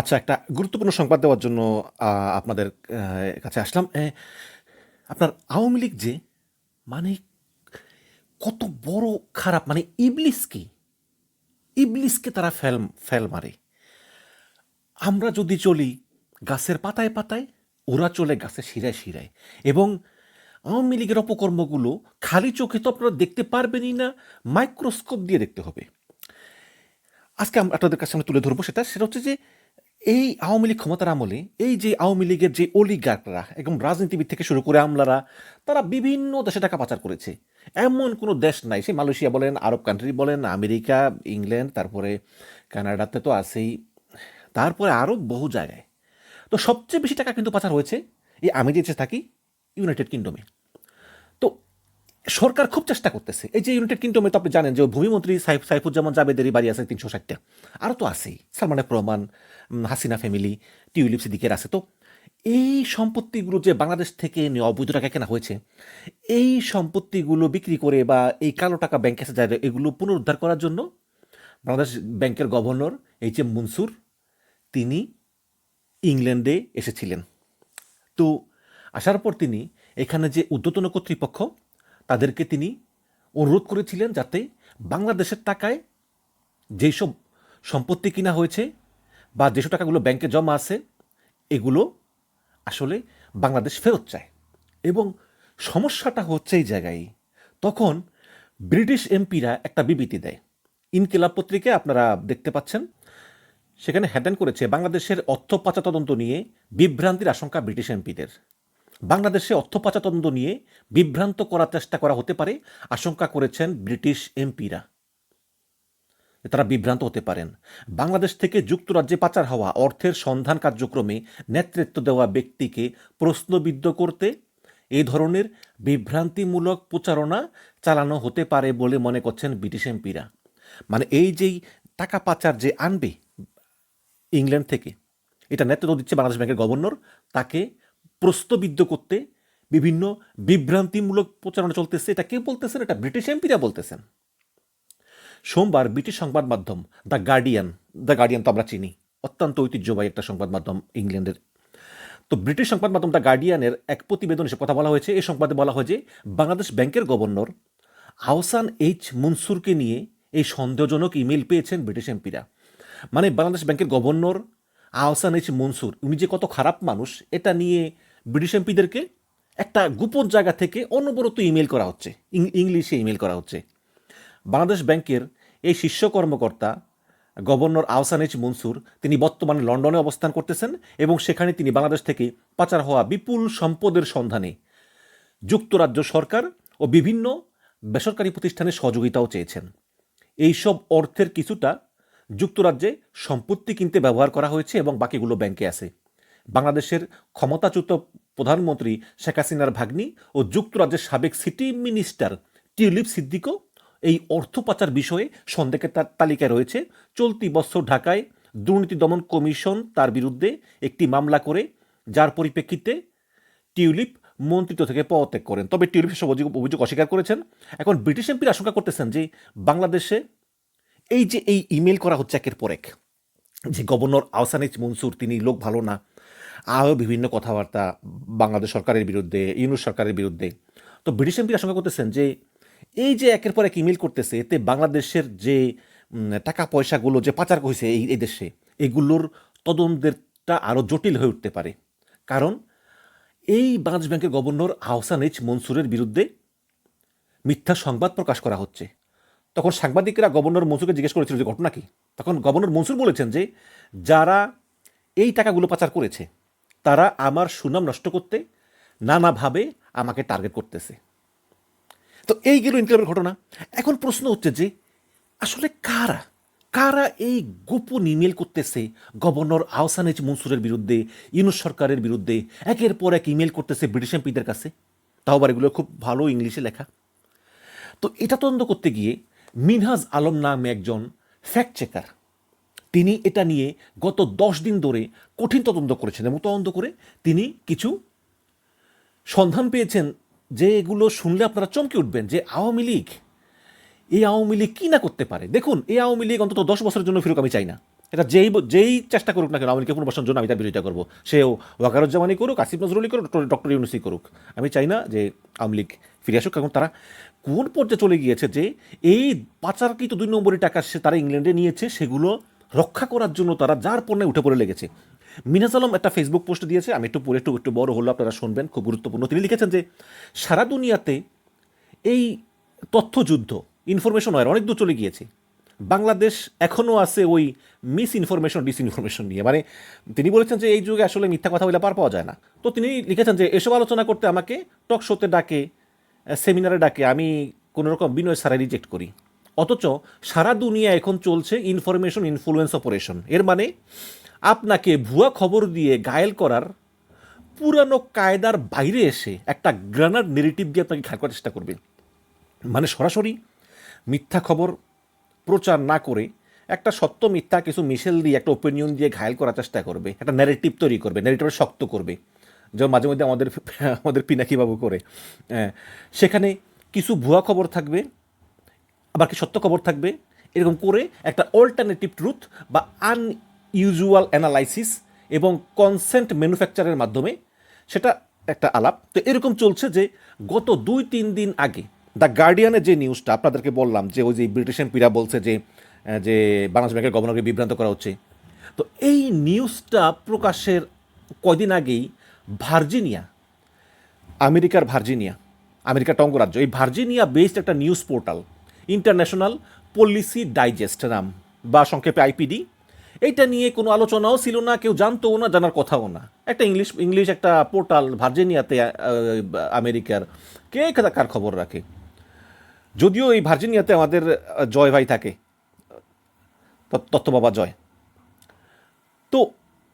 আচ্ছা, একটা গুরুত্বপূর্ণ সংবাদ দেওয়ার জন্য আপনাদের কাছে আসলাম। আপনার আওয়ামী লীগ যে মানে কত বড় খারাপ, মানে ইবলিসকে তারা ফেল মারে। আমরা যদি চলি গাছের পাতায় পাতায়, ওরা চলে গাছের শিরায় শিরায়। এবং আওয়ামী লীগের অপকর্মগুলো খালি চোখে তো আপনারা দেখতে পারবেনই না, মাইক্রোস্কোপ দিয়ে দেখতে হবে। আজকে আমরা আপনাদের কাছে সামনে তুলে ধরবো সেটা হচ্ছে যে এই আওয়ামী লীগ ক্ষমতার আমলে এই যে আওয়ামী লীগের যে অলিগাররা এবং রাজনীতিবিদ থেকে শুরু করে আমলারা, তারা বিভিন্ন দেশে টাকা পাচার করেছে। এমন কোনো দেশ নাই, সে মালয়েশিয়া বলেন, আরব কান্ট্রি বলেন, আমেরিকা, ইংল্যান্ড, তারপরে কানাডাতে তো আছেই, তারপরে আরও বহু জায়গায়। তো সবচেয়ে বেশি টাকা কিন্তু পাচার হয়েছে এই আমি যেতে থাকি ইউনাইটেড কিংডমে। তো সরকার খুব চেষ্টা করতেছে। এই যে ইউনাইটেড কিংডমে তো আপনি জানেন যে ভূমিমন্ত্রী সাইফুজ্জামান জাবেদেরই বাড়ি আছে 360টা, আরও তো আছেই, Salman F Rahman, Hasina family, tulip সিদ্দিকের আছে। তো এই সম্পত্তিগুলো যে বাংলাদেশ থেকে নিয়ে অবৈধ টাকা কেনা হয়েছে, এই সম্পত্তিগুলো বিক্রি করে বা এই কালো টাকা ব্যাংকে এসে যায়, এগুলো পুনরুদ্ধার করার জন্য বাংলাদেশ ব্যাংকের গভর্নর এইচ এম মনসুর, তিনি ইংল্যান্ডে এসেছিলেন। তো আসার পর তিনি এখানে যে ঊর্ধ্বতন কর্তৃপক্ষ, তাদেরকে তিনি অনুরোধ করেছিলেন যাতে বাংলাদেশের টাকায় যেসব সম্পত্তি কিনা হয়েছে বা যেসব টাকাগুলো ব্যাংকে জমা আছে, এগুলো আসলে বাংলাদেশ ফেরত চায়। এবং সমস্যাটা হচ্ছে এই জায়গায়, তখন ব্রিটিশ এমপিরা একটা বিবৃতি দেয়। ইনকিলাব পত্রিকায় আপনারা দেখতে পাচ্ছেন, সেখানে হেডলাইন করেছে বাংলাদেশের অর্থ পাচার তদন্ত নিয়ে বিভ্রান্তির আশঙ্কা ব্রিটিশ এমপিদের। বাংলাদেশে অর্থ পাচার তদন্ত নিয়ে বিভ্রান্ত করার চেষ্টা করা হতে পারে আশঙ্কা করেছেন ব্রিটিশ এমপিরা। তারা বিভ্রান্ত হতে পারেন। বাংলাদেশ থেকে যুক্তরাজ্যে পাচার হওয়া অর্থের সন্ধান কার্যক্রমে নেতৃত্ব দেওয়া ব্যক্তিকে প্রশ্নবিদ্ধ করতে এই ধরনের বিভ্রান্তিমূলক প্রচারণা চালানো হতে পারে বলে মনে করছেন ব্রিটিশ এমপিরা। মানে এই যেই টাকা পাচার যে আনবে ইংল্যান্ড থেকে, এটা নেতৃত্ব দিচ্ছে বাংলাদেশ ব্যাংকের গভর্নর, তাকে প্রশ্নবিদ্ধ করতে বিভিন্ন বিভ্রান্তিমূলক প্রচারণা চলতেছে। এটা কে বলতেছেন? এটা ব্রিটিশ এমপিরা বলতেছেন। সোমবার ব্রিটিশ সংবাদ মাধ্যম দ্য গার্ডিয়ান তো আমরা চিনি, অত্যন্ত ঐতিহ্যবাহী একটা সংবাদ মাধ্যম ইংল্যান্ডের। তো ব্রিটিশ সংবাদ মাধ্যম দ্য গার্ডিয়ানের এক প্রতিবেদন এসে কথা বলা হয়েছে। এই সংবাদে বলা হয় যে বাংলাদেশ ব্যাংকের গভর্নর আহসান এইচ মনসুরকে নিয়ে এই সন্দেহজনক ইমেল পেয়েছেন ব্রিটিশ এমপিরা। মানে বাংলাদেশ ব্যাংকের গভর্নর আহসান এইচ মনসুর, উনি যে কত খারাপ মানুষ, এটা নিয়ে ব্রিটিশ এমপিদেরকে একটা গোপন জায়গা থেকে অনবরত ইমেল করা হচ্ছে, ইংলিশে ইমেল করা হচ্ছে। বাংলাদেশ ব্যাংকের এই শীর্ষ কর্মকর্তা গভর্নর আহসান এইচ মনসুর, তিনি বর্তমানে লন্ডনে অবস্থান করতেছেন এবং সেখানে তিনি বাংলাদেশ থেকে পাচার হওয়া বিপুল সম্পদের সন্ধানে যুক্তরাজ্য সরকার ও বিভিন্ন বেসরকারি প্রতিষ্ঠানের সহযোগিতাও চেয়েছেন। এইসব অর্থের কিছুটা যুক্তরাজ্যে সম্পত্তি কিনতে ব্যবহার করা হয়েছে এবং বাকিগুলো ব্যাংকে আছে। বাংলাদেশের ক্ষমতাচ্যুত প্রধানমন্ত্রী শেখ হাসিনার ভাগ্নি ও যুক্তরাজ্যের সাবেক সিটি মিনিস্টার টিউলিপ সিদ্দিকও এই অর্থ পাচার বিষয়ে সন্দেহের তালিকায় রয়েছে। চলতি বছর ঢাকায় দুর্নীতি দমন কমিশন তার বিরুদ্ধে একটি মামলা করে, যার পরিপ্রেক্ষিতে টিউলিপ মন্ত্রিত্ব থেকে পদত্যাগ করেন। তবে টিউলিপ সেসব অভিযোগ অস্বীকার করেছেন। এখন ব্রিটিশ এমপির আশঙ্কা করতেছেন যে বাংলাদেশে এই যে এই ইমেল করা হচ্ছে একের পর এক, যে গভর্নর আহসান এইচ মনসুর তিনি লোক ভালো না, আরও বিভিন্ন কথাবার্তা বাংলাদেশ সরকারের বিরুদ্ধে, ইউনুস সরকারের বিরুদ্ধে। তো ব্রিটিশ এমপি আশঙ্কা করতেছেন যে এই যে একের পর এক ইমেল করতেছে, এতে বাংলাদেশের যে টাকা পয়সাগুলো যে পাচার হয়েছে এই দেশে, এগুলোর তদন্তেরটা আরও জটিল হয়ে উঠতে পারে। কারণ এই বাংলাদেশ ব্যাংকের গভর্নর আহসান এইচ মনসুরের বিরুদ্ধে মিথ্যা সংবাদ প্রকাশ করা হচ্ছে। তখন সাংবাদিকরা গভর্নর মনসুরকে জিজ্ঞেস করেছিল যে ঘটনা কী। তখন গভর্নর মনসুর বলেছেন যে যারা এই টাকাগুলো পাচার করেছে তারা আমার সুনাম নষ্ট করতে নানাভাবে আমাকে টার্গেট করতেছে। তো এই গেল ইনকিলাবের ঘটনা। এখন প্রশ্ন হচ্ছে যে আসলে কারা কারা এই গোপন ইমেল করতেছে গভর্নর আহসান এইচ মনসুরের বিরুদ্ধে, ইউনুস সরকারের বিরুদ্ধে, একের পর এক ইমেল করতেছে ব্রিটিশ এমপিদের কাছে, তাও আবার এগুলো খুব ভালো ইংলিশে লেখা। তো এটা তদন্ত করতে গিয়ে মিনহাজ আলম নামে একজন ফ্যাক্ট চেকার, তিনি এটা নিয়ে গত 10 দিন ধরে কঠিন তদন্ত করেছেন এবং তদন্ত করে তিনি কিছু সন্ধান পেয়েছেন যে এগুলো শুনলে আপনারা চমকে উঠবেন যে আওয়ামী লীগ কী না করতে পারে। দেখুন, এই আওয়ামী লীগ অন্তত 10 বছরের জন্য ফিরুক আমি চাই না। এটা যেই চেষ্টা করুক না কেন আওয়ামী লীগকে পুনর্বাসনের জন্য আমি তার বিরোধিতা করবো, সেও ওয়াকারুজ্জামানই করুক, আসিফ নজরুলই করুক, ডক্টর ইউনূসই করুক। আমি চাই না যে আওয়ামী লীগ ফিরে আসুক, কারণ তারা কোন পর্যায়ে চলে গিয়েছে যে এই পাচারকৃত 2 নম্বরই টাকা তারা ইংল্যান্ডে নিয়েছে, সেগুলো রক্ষা করার জন্য তারা যার পণ্যে উঠে পড়ে লেগেছে। মিনাজ আলম একটা ফেসবুক পোস্ট দিয়েছে, আমি একটু পড়ে একটু বড় হলো, আপনারা শুনবেন, খুব গুরুত্বপূর্ণ। তিনি লিখেছেন যে সারা দুনিয়াতে এই তথ্যযুদ্ধ, ইনফরমেশন ওয়ার অনেক দূর চলে গিয়েছে, বাংলাদেশ এখনও আছে ওই মিস ইনফরমেশন ডিসইনফরমেশন নিয়ে। মানে তিনি বলেছেন যে এই যুগে আসলে মিথ্যা কথা বলে পার পাওয়া যায় না। তো তিনি লিখেছেন যে এসব আলোচনা করতে আমাকে টক শোতে ডাকে, সেমিনারে ডাকে, আমি কোনো রকম বিনয় ছাড়াই রিজেক্ট করি। অথচ সারা দুনিয়া এখন চলছে ইনফরমেশন ইনফ্লুয়েন্স অপারেশন। এর মানে আপনাকে ভুয়া খবর দিয়ে ঘায়েল করার পুরানো কায়দার বাইরে এসে একটা গ্রানাড নেগেটিভ দিয়ে আপনাকে ঘায়েল করার চেষ্টা করবে। মানে সরাসরি মিথ্যা খবর প্রচার না করে একটা সত্য মিথ্যা কিছু মিশেল দিয়ে একটা ওপিনিয়ন দিয়ে ঘায়েল করার চেষ্টা করবে, একটা ন্যারেটিভ তৈরি করবে, ন্যারেটিভটা শক্ত করবে, যেমন মাঝে মধ্যে আমাদের পিনাকিবাবু করে। সেখানে কিছু ভুয়া খবর থাকবে, আবার কি সত্য খবর থাকবে, এরকম করে একটা অল্টারনেটিভ ট্রুথ বা আনইউজুয়াল অ্যানালাইসিস এবং কনসেন্ট ম্যানুফ্যাকচারের মাধ্যমে সেটা একটা আলাপ। তো এরকম চলছে যে গত 2-3 দিন আগে দ্য গার্ডিয়ানের যে নিউজটা আপনাদেরকে বললাম, যে ওই যে ব্রিটিশ এমপিরা বলছে যে যে বাংলাদেশ ব্যাংকের গভর্নরকে বিভ্রান্ত করা হচ্ছে, তো এই নিউজটা প্রকাশের কয়দিন আগেই ভার্জিনিয়া, আমেরিকার অঙ্গরাজ্য, এই ভার্জিনিয়া বেসড একটা news portal international policy digest নাম, বা সংক্ষেপে আইপিডি, এইটা নিয়ে কোনো আলোচনাও ছিল না, কেউ জানতোও না, জানার কথাও না। একটা ইংলিশ একটা পোর্টাল ভার্জিনিয়াতে, আমেরিকার, কে কার খবর রাখে? যদিও এই ভার্জিনিয়াতে আমাদের জয় ভাই থাকে, তত্ত্ব বাবা জয়। তো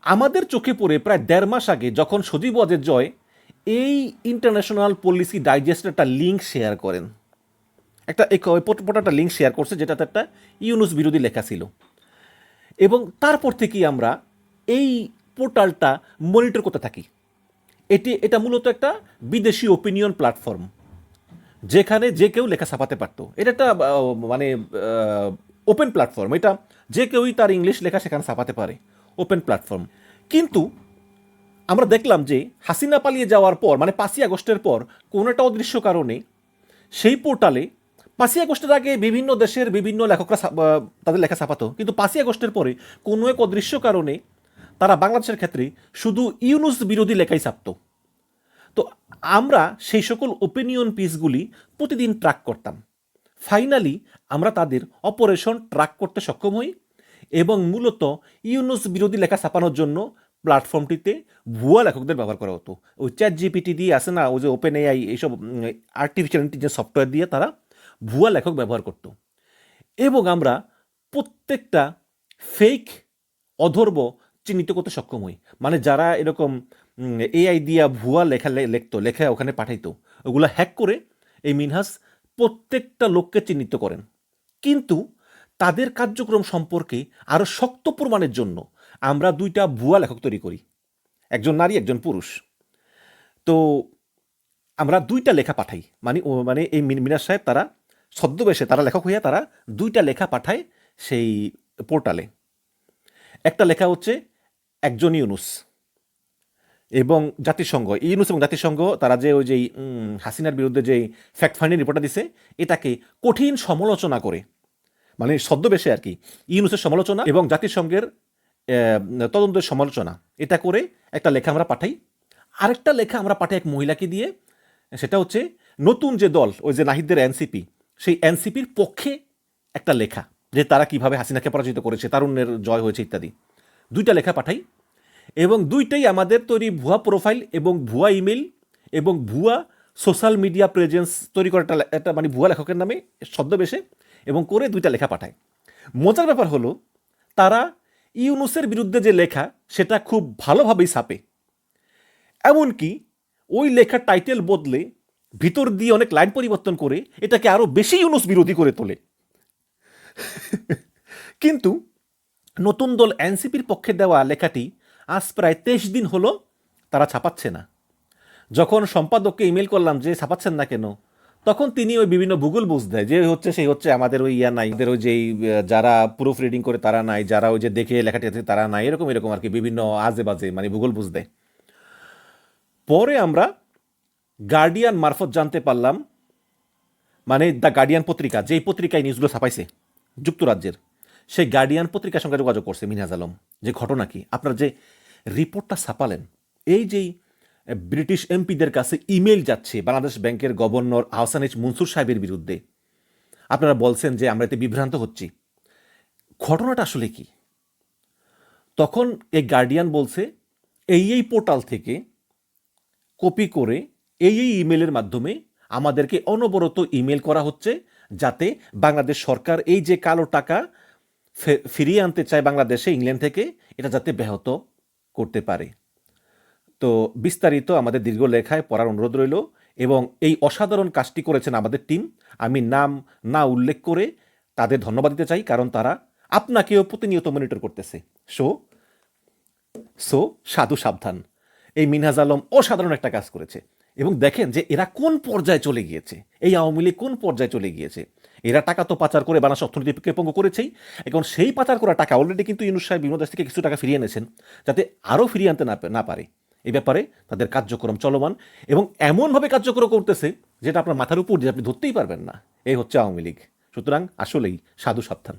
আমাদের চোখে পড়ে প্রায় 1.5 মাস আগে যখন সজীব ওয়াজেদ জয় এই ইন্টারন্যাশনাল পলিসি ডাইজেস্টের একটা লিঙ্ক শেয়ার করেন, একটা লিঙ্ক শেয়ার করছে যেটাতে একটা ইউনুস বিরোধী লেখা ছিল, এবং তারপর থেকেই আমরা এই পোর্টালটা মনিটর করতে থাকি। এটা মূলত একটা বিদেশি ওপিনিয়ন প্ল্যাটফর্ম, যেখানে যে কেউ লেখা ছাপাতে পারতো। এটা একটা মানে ওপেন প্ল্যাটফর্ম, এটা যে কেউই তার ইংলিশ লেখা সেখানে ছাপাতে পারে, ওপেন প্ল্যাটফর্ম। কিন্তু আমরা দেখলাম যে হাসিনা পালিয়ে যাওয়ার পর, মানে 5ই আগস্টের পর, কোনো একটা অদৃশ্য কারণে সেই পোর্টালে 5ই আগস্টের আগে বিভিন্ন দেশের বিভিন্ন লেখকরা তাদের লেখা ছাপাতো, কিন্তু 5ই আগস্টের পরে কোনো এক অদৃশ্য কারণে তারা বাংলাদেশের ক্ষেত্রে শুধু ইউনুস বিরোধী লেখাই ছাপতো। তো আমরা সেই সকল ওপিনিয়ন পিসগুলি প্রতিদিন ট্র্যাক করতাম। ফাইনালি আমরা তাদের অপারেশন ট্র্যাক করতে সক্ষম হই, এবং মূলত ইউনুস বিরোধী লেখা ছাপানোর জন্য প্ল্যাটফর্মটিতে ভুয়া লেখকদের ব্যবহার করা হতো। ওই চ্যাট জিপিটি দিয়ে আসে না, ওই যে ওপেন এআই, এইসব আর্টিফিশিয়াল ইন্টেলিজেন্স সফটওয়্যার দিয়ে তারা ভুয়া লেখক ব্যবহার করত। এবং আমরা প্রত্যেকটা ফেক অধর্ব চিহ্নিত করতে সক্ষম হই। মানে যারা এরকম এআই দিয়া ভুয়া লেখা ওখানে পাঠাইতো, ওগুলো হ্যাক করে এই মিনহাজ প্রত্যেকটা লোককে চিহ্নিত করেন। কিন্তু তাদের কার্যক্রম সম্পর্কে আরও শক্ত প্রমাণের জন্য আমরা 2টা ভুয়া লেখক তৈরি করি, একজন নারী একজন পুরুষ। তো আমরা 2টা লেখা পাঠাই, মানে এই মিনাজ সাহেব তারা ছদ্মবেশে, তারা লেখক হইয়া তারা 2টা লেখা পাঠায় সেই পোর্টালে। একটা লেখা হচ্ছে একজন ইউনুস এবং জাতিসংঘ, ইউনুস এবং জাতিসংঘ তারা যে ওই যে হাসিনার বিরুদ্ধে যে ফ্যাক্ট ফাইন্ডিং রিপোর্টটা দিছে, এটাকে কঠিন সমালোচনা করে, মানে ছদ্মবেশে আর কি, ইউনুসের সমালোচনা এবং জাতিসংঘের তদন্তের সমালোচনা, এটা করে একটা লেখা আমরা পাঠাই। আরেকটা লেখা আমরা পাঠাই এক মহিলাকে দিয়ে, সেটা হচ্ছে নতুন যে দল, ওই যে নাহিদদের এনসিপি, সেই এনসিপির পক্ষে একটা লেখা, যে তারা কিভাবে হাসিনাকে পরাজিত করেছে, তারুণ্যের জয় হয়েছে ইত্যাদি। 2টা লেখা পাঠাই, এবং 2টাই আমাদের তৈরি ভুয়া প্রোফাইল এবং ভুয়া ইমেল এবং ভুয়া সোশ্যাল মিডিয়া প্রেজেন্স তৈরি করা একটা মানে ভুয়া লেখকের নামে ছদ্মবেশে, এবং করে 2টা লেখা পাঠায়। মজার ব্যাপার হলো তারা ইউনুসের বিরুদ্ধে যে লেখা সেটা খুব ভালোভাবেই ছাপে, এমনকি ওই লেখার টাইটেল বদলে ভিতর দিয়ে অনেক লাইন পরিবর্তন করে এটাকে আরও বেশি ইউনুস বিরোধী করে তোলে। কিন্তু নতুন দল এনসিপির পক্ষে দেওয়া লেখাটি আজ প্রায় 23 দিন হলো তারা ছাপাচ্ছে না। যখন সম্পাদককে ইমেল করলাম যে ছাপাচ্ছেন না কেন, তখন তিনি ওই বিভিন্ন ভূগোল বুঝ দেয় যে হচ্ছে সেই হচ্ছে আমাদের ওই ইয়া নাই, আমাদের ওই যে যারা প্রুফ রিডিং করে তারা নাই, যারা ওই যে দেখে লেখাটি আছে তারা নাই, এরকম এরকম আর কি বিভিন্ন আজে বাজে মানে ভূগোল বুঝ দেয়। পরে আমরা গার্ডিয়ান মারফত জানতে পারলাম, মানে দ্য গার্ডিয়ান পত্রিকা, যেই পত্রিকায় নিউজগুলো ছাপাইছে যুক্তরাজ্যের, সেই গার্ডিয়ান পত্রিকার সঙ্গে যোগাযোগ করছে মিনহাজ আলম, যে ঘটনা কি, আপনার যে রিপোর্টটা ছাপালেন, এই যেই ব্রিটিশ এমপিদের কাছে ইমেল যাচ্ছে বাংলাদেশ ব্যাংকের গভর্নর আহসান এইচ মনসুর সাহেবের বিরুদ্ধে, আপনারা বলছেন যে আমরা এতে বিভ্রান্ত হচ্ছি, ঘটনাটা আসলে কি? তখন এই গার্ডিয়ান বলছে এই পোর্টাল থেকে কপি করে এই ইমেলের মাধ্যমে আমাদেরকে অনবরত ইমেল করা হচ্ছে, যাতে বাংলাদেশ সরকার এই যে কালো টাকা ফিরিয়ে আনতে চায় বাংলাদেশে ইংল্যান্ড থেকে, এটা যাতে ব্যাহত করতে পারে। তো বিস্তারিত আমাদের দীর্ঘ লেখায় পড়ার অনুরোধ রইল, এবং এই অসাধারণ কাজটি করেছেন আমাদের টিম। আমি নাম না উল্লেখ করে তাদের ধন্যবাদ দিতে চাই, কারণ তারা আপনাকেও প্রতিনিয়ত মনিটর করতেছে। সো সো সাধু সাবধান, এই মিনহাজ আলম অসাধারণ একটা কাজ করেছে। এবং দেখেন যে এরা কোন পর্যায়ে চলে গিয়েছে, এই আওয়ামী লীগ কোন পর্যায়ে চলে গিয়েছে। এরা টাকা তো পাচার করে বাংলাদেশ অর্থনীতিকে পঙ্গু করেছেই, এখন সেই পাচার করা টাকা অলরেডি কিন্তু ইউনূস সাহেব বিভিন্ন দেশ থেকে কিছু টাকা ফিরিয়ে এনেছেন, যাতে আরও ফিরিয়ে আনতে না পারে। এই ব্যাপারে তাদের কার্যক্রম চলমান, এবং এমনভাবে কার্যক্রম করতেছে যেটা আপনার মাথার উপর দিয়ে আপনি ধরতেই পারবেন না। এই হচ্ছে আওয়ামী লীগ। সুতরাং আসলেই সাধু সাবধান।